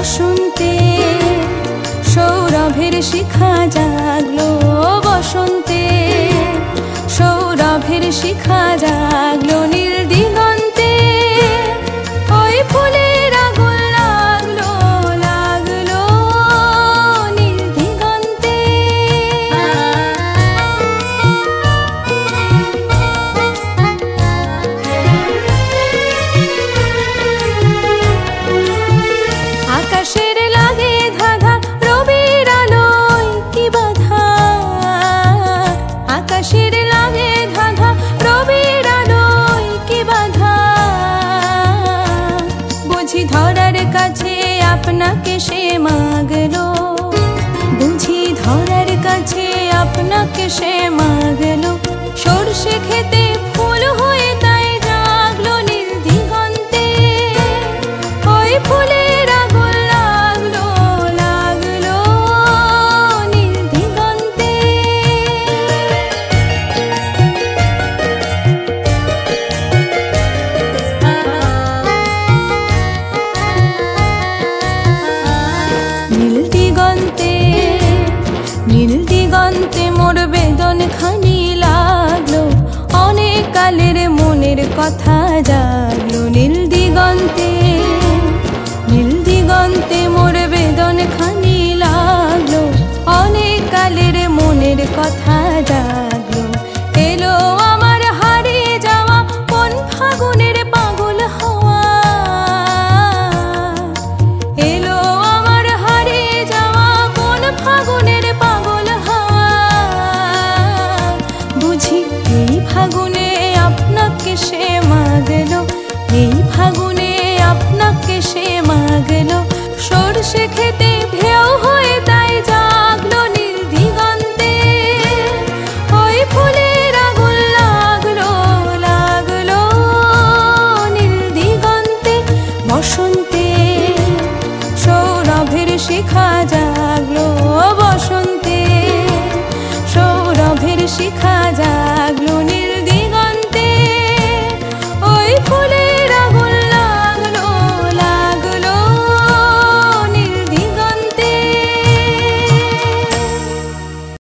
বসন্তে সৌরভের শিখা জাগলো, বসন্তে সৌরভের শিখা জাগলো, নীল দিগন্তে ওই ফুলের আগুন লাগলো, লাগলো নীল দিগন্তে। আকাশের লাগে ধাঁধা, রবির আলোয় কি বাধা, আকাশের লাগে ধাঁধা, রবির আলোয় কি বাধা। বুঝি ধরার কাছে আপনাকে সে মাগলো, বুঝি ধরার কাছে আপনাকে সে মাগলো, সরষে খেতে ফুল হয়ে তাই জাগলো নীল দিগন্তে ওই ফুলের আগুন লাগলো, লাগলো নীল দিগন্তে। নীল দিগন্তে, নীল দিগন্তে মোর বেদন খানি লাগলো, অনেক কালের মনের কথা জাগলো নীল দিগন্তে, নীল দিগন্তে মোর বেদন খানি লাগলো, অনেক কালের মনের কথা জাগলো। এলো আমার হারিয়ে যাওয়া কোন ফাগুনের পাগল হওয়া, এলো আমার হারিয়ে যাওয়া কোন ফাগুনের পাগল হওয়া। বুঝি এই ফাগুনে আপনাকে সে মাগলো, এই ফাগুনে আপনাকে সে মাগলো, সরষে খেতে ঢেউ